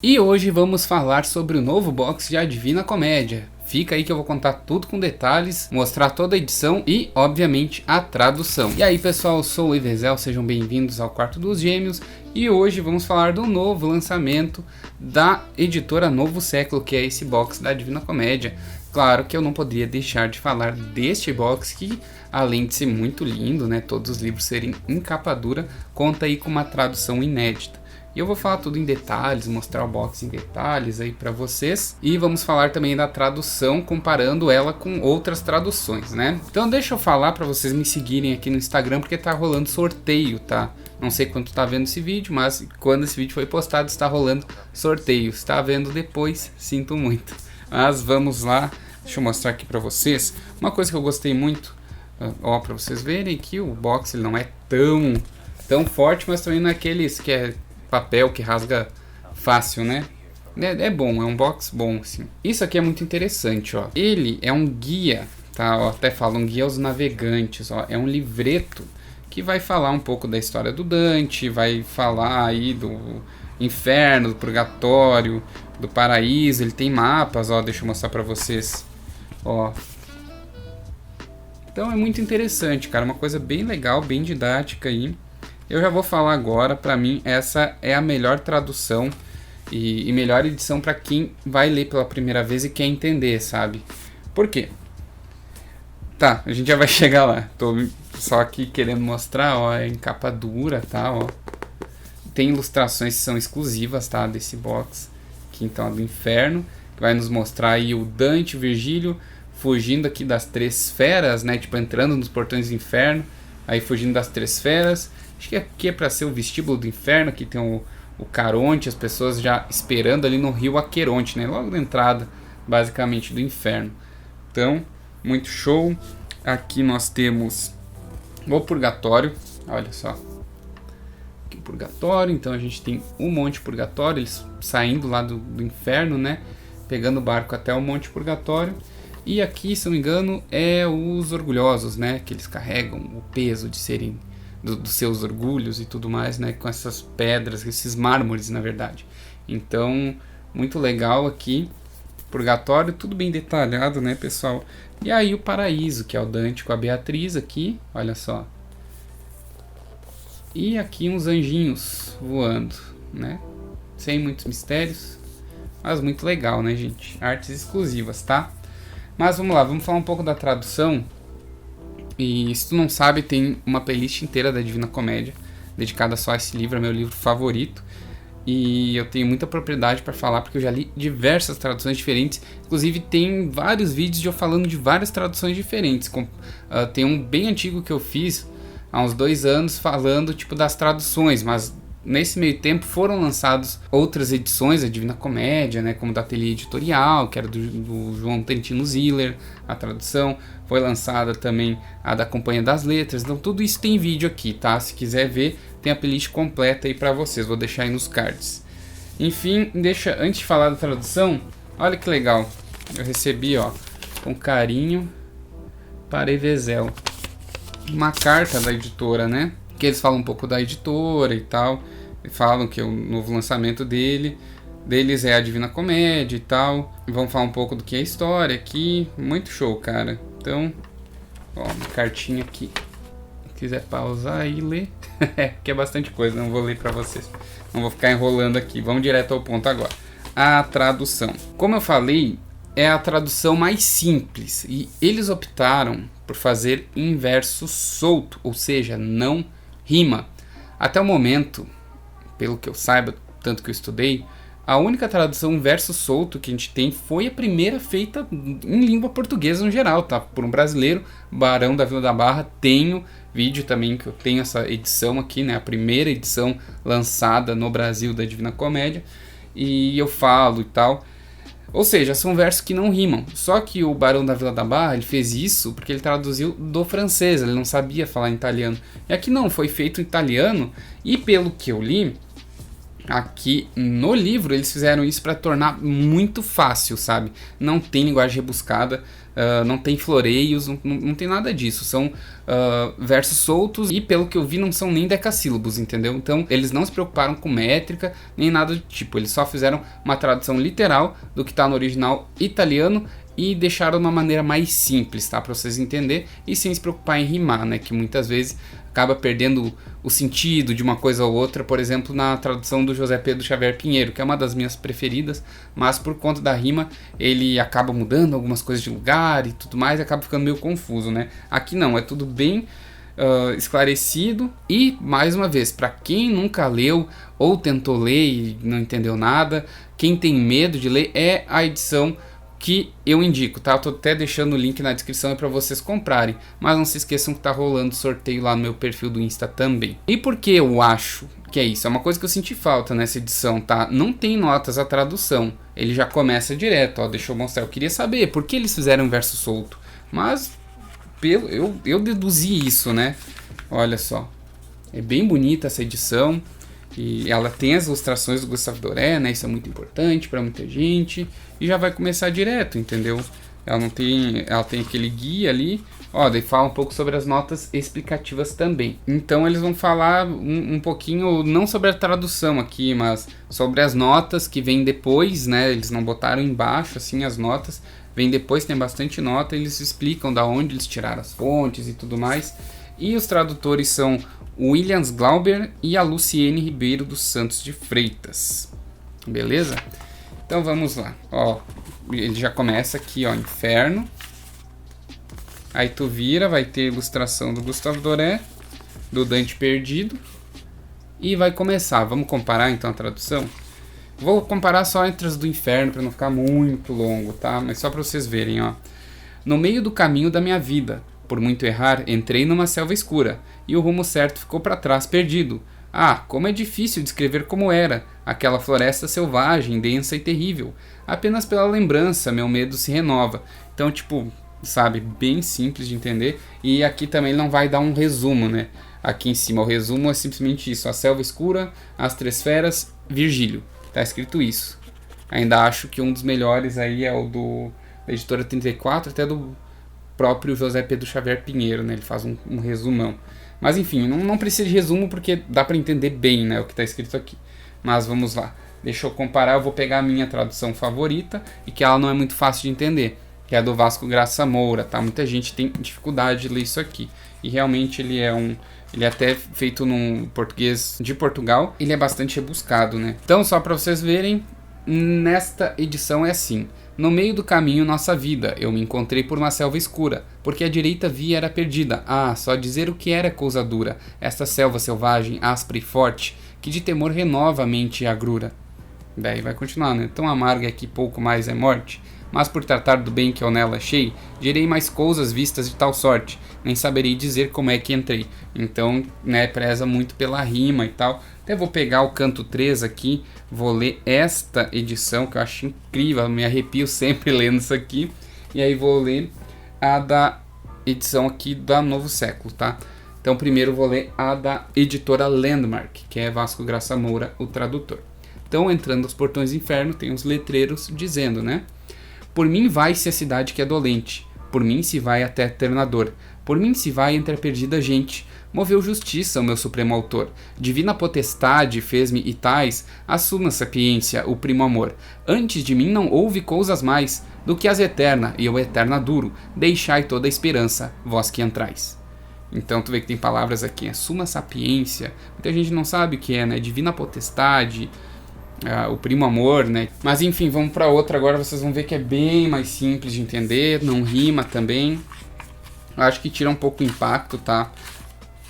E hoje vamos falar sobre o novo box de A Divina Comédia. Fica aí que eu vou contar tudo com detalhes, mostrar toda a edição e, obviamente, a tradução. E aí pessoal, eu sou o Evezel, sejam bem-vindos ao Quarto dos Gêmeos. E hoje vamos falar do novo lançamento da editora Novo Século, que é esse box da Divina Comédia. Claro que eu não poderia deixar de falar deste box que, além de ser muito lindo, né, todos os livros serem em capa dura, conta aí com uma tradução inédita. E eu vou falar tudo em detalhes, mostrar o box em detalhes aí para vocês. E vamos falar também da tradução, comparando ela com outras traduções, né? Então deixa eu falar para vocês me seguirem aqui no Instagram, porque tá rolando sorteio, tá? Não sei quanto tá vendo esse vídeo, mas quando esse vídeo foi postado está rolando sorteio. Se tá vendo depois, sinto muito. Mas vamos lá, deixa eu mostrar aqui para vocês. Uma coisa que eu gostei muito, ó, para vocês verem que o box ele não é tão forte, mas também não é aqueles que é papel que rasga fácil, né? É bom, é um box bom, assim. Isso aqui é muito interessante, ó. Ele é um guia, tá? Ó, até fala um guia aos navegantes, ó. É um livreto que vai falar um pouco da história do Dante, vai falar aí do inferno, do purgatório, do paraíso. Ele tem mapas, ó. Deixa eu mostrar pra vocês, ó. Então é muito interessante, cara. Uma coisa bem legal, bem didática aí. Eu já vou falar agora, pra mim essa é a melhor tradução e melhor edição pra quem vai ler pela primeira vez e quer entender, sabe? Por quê? Tá, a gente já vai chegar lá. Tô só aqui querendo mostrar, ó, em capa dura, tá, ó. Tem ilustrações que são exclusivas, tá, desse box, aqui então do inferno, que vai nos mostrar aí o Dante, o Virgílio, fugindo aqui das três feras, né, tipo entrando nos portões do inferno, aí fugindo das três feras. Acho que aqui é para ser o vestíbulo do inferno, aqui tem o Caronte, as pessoas já esperando ali no rio Aqueronte, né? Logo na entrada, basicamente, do inferno. Então, muito show. Aqui nós temos o Purgatório, olha só. Aqui o Purgatório, então a gente tem o Monte Purgatório, eles saindo lá do inferno, né? Pegando o barco até o Monte Purgatório. E aqui, se não me engano, é os orgulhosos, né? Que eles carregam o peso de serem dos seus orgulhos e tudo mais, né, com essas pedras, esses mármores, na verdade. Então, muito legal aqui, Purgatório, tudo bem detalhado, né, pessoal? E aí o Paraíso, que é o Dante com a Beatriz aqui, olha só. E aqui uns anjinhos voando, né, sem muitos mistérios, mas muito legal, né, gente? Artes exclusivas, tá? Mas vamos lá, vamos falar um pouco da tradução. E se tu não sabe, tem uma playlist inteira da Divina Comédia dedicada só a esse livro, é meu livro favorito. E eu tenho muita propriedade para falar, porque eu já li diversas traduções diferentes. Inclusive tem vários vídeos de eu falando de várias traduções diferentes. Tem um bem antigo que eu fiz há uns 2 anos falando tipo das traduções, mas nesse meio tempo foram lançadas outras edições da Divina Comédia, né, como da Ateliê Editorial, que era do João Trentino Ziller, a tradução. Foi lançada também a da Companhia das Letras. Então tudo isso tem vídeo aqui, tá? Se quiser ver, tem a playlist completa aí pra vocês. Vou deixar aí nos cards. Enfim, antes de falar da tradução, olha que legal. Eu recebi, ó, com carinho, para Evezel, uma carta da editora, né? Que eles falam um pouco da editora e tal. E falam que o novo lançamento deles é a Divina Comédia e tal. Vamos falar um pouco do que é a história aqui. Muito show, cara. Então, ó, uma cartinha aqui. Se quiser pausar e ler. Que é bastante coisa, não vou ler pra vocês. Não vou ficar enrolando aqui. Vamos direto ao ponto agora. A tradução. Como eu falei, é a tradução mais simples. E eles optaram por fazer em verso solto, ou seja, não rima. Até o momento, pelo que eu saiba, tanto que eu estudei, a única tradução verso solto que a gente tem foi a primeira feita em língua portuguesa no geral, tá? Por um brasileiro, Barão da Vila da Barra. Tenho vídeo também que eu tenho essa edição aqui, né? A primeira edição lançada no Brasil da Divina Comédia. E eu falo e tal. Ou seja, são versos que não rimam. Só que o Barão da Vila da Barra, ele fez isso porque ele traduziu do francês, ele não sabia falar italiano. E aqui não, foi feito em italiano, e pelo que eu li, Aqui no livro eles fizeram isso para tornar muito fácil, sabe? Não tem linguagem rebuscada, não tem floreios, não tem nada disso. São versos soltos e, pelo que eu vi, não são nem decassílabos, entendeu? Então eles não se preocuparam com métrica nem nada do tipo. Eles só fizeram uma tradução literal do que está no original italiano e deixaram de uma maneira mais simples, tá? Para vocês entenderem e sem se preocupar em rimar, né? Que muitas vezes acaba perdendo o sentido de uma coisa ou outra, por exemplo, na tradução do José Pedro Xavier Pinheiro, que é uma das minhas preferidas, mas por conta da rima ele acaba mudando algumas coisas de lugar e tudo mais, e acaba ficando meio confuso, né? Aqui não, é tudo bem esclarecido e, mais uma vez, para quem nunca leu ou tentou ler e não entendeu nada, quem tem medo de ler, é a edição que eu indico, tá? Eu tô até deixando o link na descrição para vocês comprarem, mas não se esqueçam que tá rolando sorteio lá no meu perfil do Insta também. E por que eu acho que é isso? É uma coisa que eu senti falta nessa edição, tá? Não tem notas a tradução, ele já começa direto, ó, deixa eu mostrar. Eu queria saber por que eles fizeram um verso solto, mas eu deduzi isso, né? Olha só, é bem bonita essa edição. E ela tem as ilustrações do Gustavo Doré, né? Isso é muito importante para muita gente. E já vai começar direto, entendeu? Ela tem aquele guia ali. Ó, daí fala um pouco sobre as notas explicativas também. Então eles vão falar um pouquinho, não sobre a tradução aqui, mas sobre as notas que vêm depois, né? Eles não botaram embaixo, assim, as notas. Vem depois, tem bastante nota. Eles explicam da onde eles tiraram as fontes e tudo mais. E os tradutores são o Williams Glauber e a Luciene Ribeiro dos Santos de Freitas. Beleza? Então vamos lá. Ó, ele já começa aqui, ó, Inferno. Aí tu vira, vai ter ilustração do Gustavo Doré, do Dante Perdido. E vai começar. Vamos comparar então a tradução? Vou comparar só entre as do Inferno para não ficar muito longo, tá? Mas só para vocês verem, ó. No meio do caminho da minha vida, por muito errar, entrei numa selva escura, e o rumo certo ficou para trás perdido. Ah, como é difícil descrever como era, aquela floresta selvagem, densa e terrível. Apenas pela lembrança, meu medo se renova. Então, tipo, sabe, bem simples de entender. E aqui também não vai dar um resumo, né? Aqui em cima, o resumo é simplesmente isso. A selva escura, as três feras, Virgílio. Tá escrito isso. Ainda acho que um dos melhores aí é o da editora 34, até do próprio José Pedro Xavier Pinheiro, né? Ele faz um resumão. Mas enfim, não precisa de resumo porque dá para entender bem, né, o que está escrito aqui. Mas vamos lá. Deixa eu comparar, eu vou pegar a minha tradução favorita e que ela não é muito fácil de entender, que é a do Vasco Graça Moura, tá? Muita gente tem dificuldade de ler isso aqui. E realmente ele é até feito num português de Portugal, ele é bastante rebuscado, né? Então, só para vocês verem, nesta edição é assim: no meio do caminho nossa vida, eu me encontrei por uma selva escura, porque a direita via era perdida. Ah, só dizer o que era coisa dura, esta selva selvagem, áspera e forte, que de temor renova a mente e agrura. Daí vai continuar, né? Tão amarga é que pouco mais é morte. Mas por tratar do bem que eu nela achei, direi mais coisas vistas de tal sorte, nem saberei dizer como é que entrei. Então, né, preza muito pela rima e tal. Até vou pegar o canto 3 aqui, vou ler esta edição que eu acho incrível, eu me arrepio sempre lendo isso aqui. E aí vou ler a da edição aqui da Novo Século, tá? Então primeiro vou ler a da editora Landmark, que é Vasco Graça Moura, o tradutor. Então, entrando aos portões do inferno, tem uns letreiros dizendo, né? Por mim vai-se a cidade que é dolente, por mim se vai até Eternador, por mim se vai entre a perdida gente. Moveu justiça o meu supremo autor, divina potestade fez-me e tais, assuma sapiência, o primo amor. Antes de mim não houve coisas mais do que as eterna, e eu eterna duro, deixai toda a esperança, vós que entrais. Então tu vê que tem palavras aqui, suma sapiência, muita gente não sabe o que é, né? Divina potestade, o primo amor, né? Mas enfim, vamos para outra agora, vocês vão ver que é bem mais simples de entender, não rima também. Eu acho que tira um pouco o impacto, tá?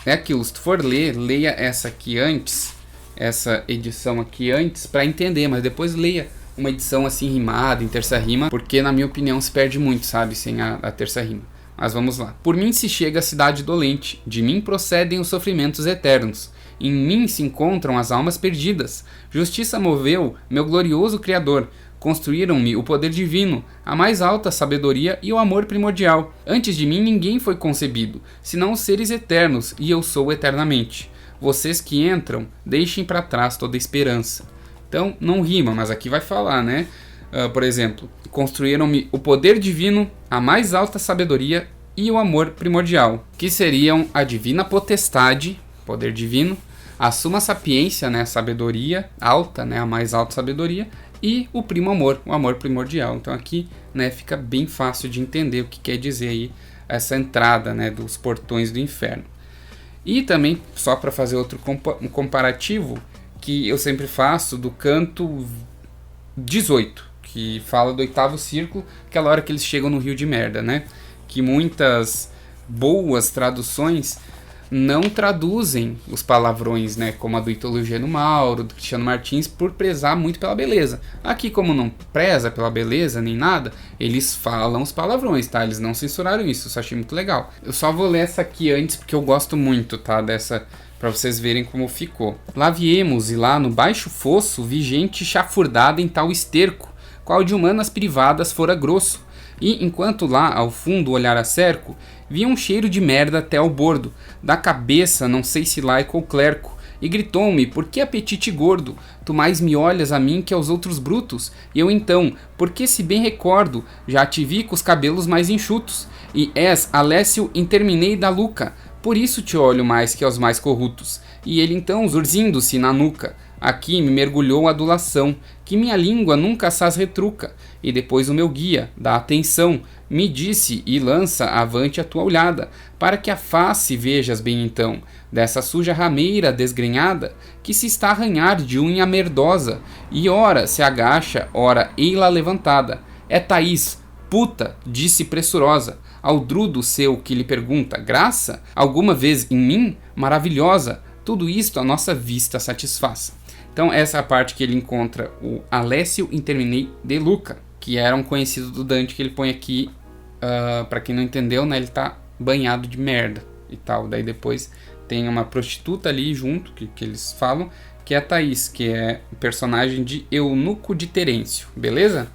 É aquilo, se tu for ler, leia essa aqui antes, essa edição aqui antes, para entender, mas depois leia uma edição assim rimada, em terça rima, porque na minha opinião se perde muito, sabe, sem a terça rima. Mas vamos lá. Por mim se chega a cidade dolente, de mim procedem os sofrimentos eternos. Em mim se encontram as almas perdidas. Justiça moveu meu glorioso Criador. Construíram-me o poder divino, a mais alta sabedoria e o amor primordial. Antes de mim ninguém foi concebido, senão os seres eternos, e eu sou eternamente. Vocês que entram, deixem para trás toda esperança. Então, não rima, mas aqui vai falar, né? Por exemplo, construíram-me o poder divino, a mais alta sabedoria e o amor primordial, que seriam a divina potestade, poder divino, a suma sapiência, né, a sabedoria alta, né, a mais alta sabedoria, e o primo amor, o amor primordial. Então aqui, né, fica bem fácil de entender o que quer dizer aí essa entrada, né, dos portões do inferno. E também, só para fazer outro comparativo, que eu sempre faço do canto 18, que fala do 8º círculo, aquela hora que eles chegam no rio de merda, né? Que muitas boas traduções não traduzem os palavrões, né, como a do Ítalo Eugênio Mauro, do Cristiano Martins, por prezar muito pela beleza. Aqui, como não preza pela beleza nem nada, eles falam os palavrões, tá? Eles não censuraram isso, eu achei muito legal. Eu só vou ler essa aqui antes, porque eu gosto muito, tá, dessa, pra vocês verem como ficou. Lá viemos, e lá no baixo fosso vi gente chafurdada em tal esterco, qual de humanas privadas fora grosso. E, enquanto lá, ao fundo, olhar a cerco, via um cheiro de merda até ao bordo, da cabeça, não sei se laico ou clerco, e gritou-me, por que apetite gordo? Tu mais me olhas a mim que aos outros brutos? E eu então, porque se bem recordo, já te vi com os cabelos mais enxutos, e és Alessio interminei da Luca, por isso te olho mais que aos mais corruptos. E ele então, zurzindo-se na nuca, aqui me mergulhou a adulação, que minha língua nunca assaz retruca, e depois o meu guia, da atenção, me disse e lança avante a tua olhada, para que a face vejas bem então, dessa suja rameira desgrenhada, que se está a arranhar de unha merdosa, e ora se agacha, ora ei-la levantada. É Thaís, puta, disse pressurosa, ao drudo seu que lhe pergunta, graça? Alguma vez em mim? Maravilhosa, tudo isto a nossa vista satisfaz. Então essa é a parte que ele encontra o Alessio interminei de Luca, que era um conhecido do Dante, que ele põe aqui, para quem não entendeu, né, ele tá banhado de merda e tal. Daí depois tem uma prostituta ali junto, que eles falam, que é a Thaís, que é o personagem de Eunuco de Terêncio, beleza?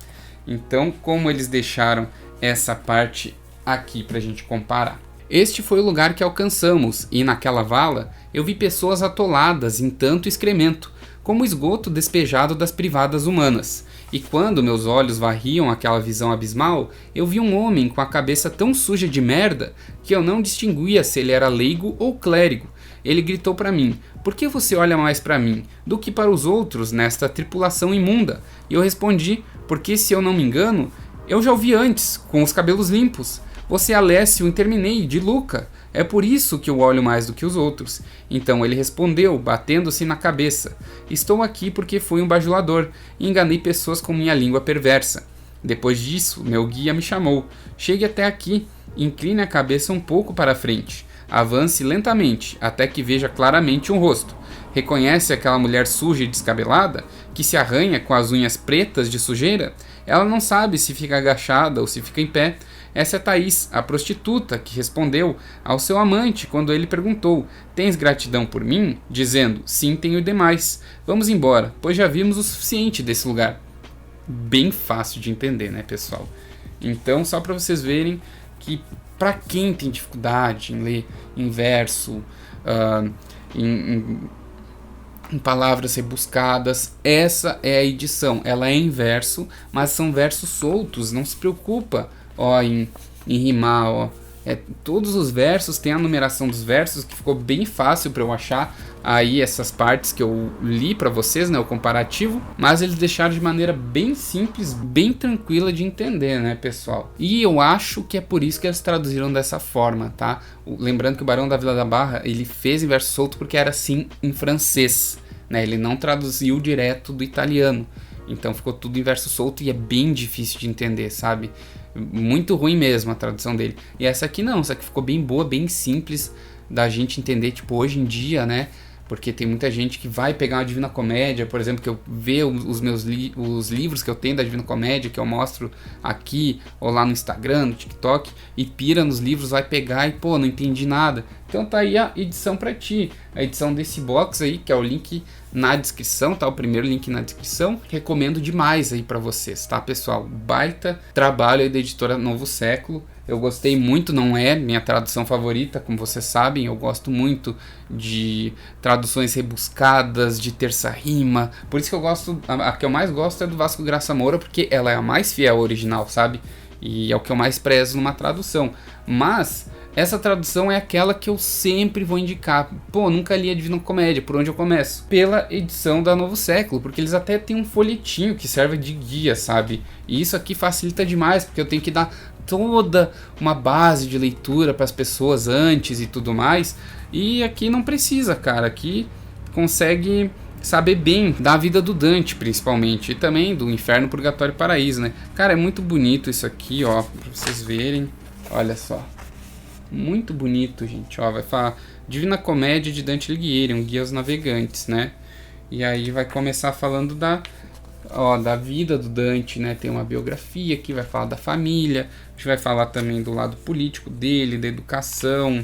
Então, como eles deixaram essa parte aqui pra gente comparar. Este foi o lugar que alcançamos, e naquela vala eu vi pessoas atoladas em tanto excremento, como esgoto despejado das privadas humanas. E quando meus olhos varriam aquela visão abismal, eu vi um homem com a cabeça tão suja de merda que eu não distinguia se ele era leigo ou clérigo. Ele gritou para mim, por que você olha mais para mim do que para os outros nesta tripulação imunda? E eu respondi, porque se eu não me engano, eu já o vi antes, com os cabelos limpos. Você é Alessio interminei de Luca, é por isso que eu olho mais do que os outros. Então ele respondeu, batendo-se na cabeça, estou aqui porque fui um bajulador, e enganei pessoas com minha língua perversa. Depois disso, meu guia me chamou, chegue até aqui, incline a cabeça um pouco para a frente, avance lentamente, até que veja claramente um rosto. Reconhece aquela mulher suja e descabelada, que se arranha com as unhas pretas de sujeira? Ela não sabe se fica agachada ou se fica em pé. Essa é Thaís, a prostituta, que respondeu ao seu amante quando ele perguntou, tens gratidão por mim? Dizendo, sim, tenho demais. Vamos embora, pois já vimos o suficiente desse lugar. Bem fácil de entender, né, pessoal? Então, só para vocês verem que para quem tem dificuldade em ler em verso, em palavras rebuscadas, essa é a edição. Ela é em verso, mas são versos soltos, não se preocupa em rimar, todos os versos, tem a numeração dos versos, que ficou bem fácil para eu achar aí essas partes que eu li para vocês, né, o comparativo, mas eles deixaram de maneira bem simples, bem tranquila de entender, né, pessoal? E eu acho que é por isso que eles traduziram dessa forma, tá? Lembrando que o Barão da Vila da Barra, ele fez em verso solto porque era assim em francês, né? Ele não traduziu direto do italiano, então ficou tudo em verso solto e é bem difícil de entender, sabe? Muito ruim mesmo a tradução dele. E essa aqui não, essa aqui ficou bem boa, bem simples da gente entender, tipo, hoje em dia, né? Porque tem muita gente que vai pegar uma Divina Comédia, por exemplo, que eu vejo os livros que eu tenho da Divina Comédia, que eu mostro aqui, ou lá no Instagram, no TikTok, e pira nos livros, vai pegar e, pô, não entendi nada. Então tá aí a edição pra ti, a edição desse box aí, que é o link na descrição, tá? O primeiro link na descrição. Recomendo demais aí para vocês, tá, pessoal? Baita trabalho aí da editora Novo Século. Eu gostei muito, não é minha tradução favorita, como vocês sabem. Eu gosto muito de traduções rebuscadas, de terça rima. Por isso que eu gosto, a que eu mais gosto é do Vasco Graça Moura, porque ela é a mais fiel ao original, sabe? E é o que eu mais prezo numa tradução. Mas essa tradução é aquela que eu sempre vou indicar. Pô, nunca li a Divina Comédia, por onde eu começo? Pela edição da Novo Século, porque eles até têm um folhetinho que serve de guia, sabe? E isso aqui facilita demais, porque eu tenho que dar toda uma base de leitura para as pessoas antes e tudo mais. E aqui não precisa, cara. Aqui consegue saber bem da vida do Dante, principalmente, e também do Inferno, Purgatório e Paraíso, né? Cara, é muito bonito isso aqui, ó, pra vocês verem. Olha só. Muito bonito, gente, ó, vai falar Divina Comédia de Dante Alighieri, um guia aos navegantes, né? E aí vai começar falando da vida do Dante, né? Tem uma biografia aqui, vai falar da família, a gente vai falar também do lado político dele, da educação,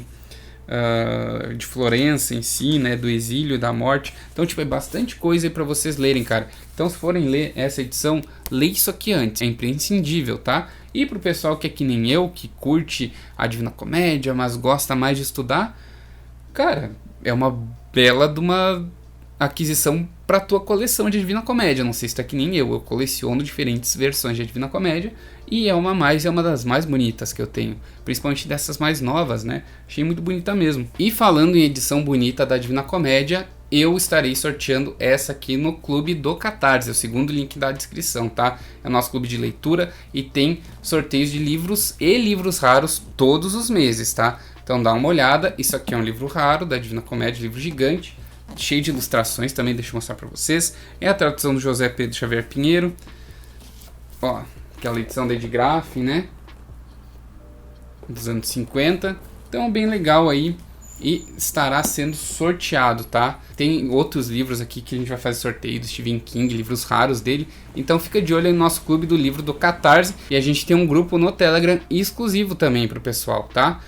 de Florença em si, né? Do exílio, da morte. Então, tipo, é bastante coisa aí pra vocês lerem, cara. Então, se forem ler essa edição, lê isso aqui antes, é imprescindível, tá? E pro pessoal que é que nem eu, que curte a Divina Comédia, mas gosta mais de estudar, cara, é uma bela de uma aquisição para tua coleção de Divina Comédia. Não sei se tá que nem eu coleciono diferentes versões de Divina Comédia e é uma das mais bonitas que eu tenho, principalmente dessas mais novas, né? Achei muito bonita mesmo. E falando em edição bonita da Divina Comédia, eu estarei sorteando essa aqui no Clube do Catarse, é o segundo link da descrição, tá? É o nosso clube de leitura e tem sorteios de livros e livros raros todos os meses, tá? Então dá uma olhada, isso aqui é um livro raro da Divina Comédia, livro gigante, cheio de ilustrações também, deixa eu mostrar pra vocês. É a tradução do José Pedro Xavier Pinheiro, ó, aquela edição da Edgraf, né? Dos anos 50, então bem legal aí. E estará sendo sorteado, tá? Tem outros livros aqui que a gente vai fazer sorteio do Stephen King, livros raros dele. Então fica de olho aí no nosso clube do livro do Catarse. E a gente tem um grupo no Telegram exclusivo também pro pessoal, tá?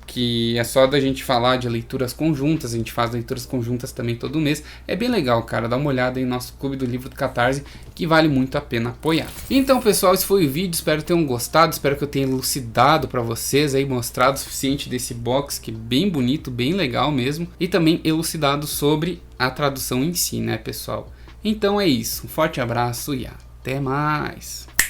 Que é só da gente falar de leituras conjuntas, a gente faz leituras conjuntas também todo mês. É bem legal, cara, dá uma olhada aí no nosso clube do livro do Catarse, que vale muito a pena apoiar. Então, pessoal, esse foi o vídeo, espero que tenham gostado, espero que eu tenha elucidado para vocês aí, mostrado o suficiente desse box, que é bem bonito, bem legal mesmo, e também elucidado sobre a tradução em si, né, pessoal? Então é isso, um forte abraço e até mais!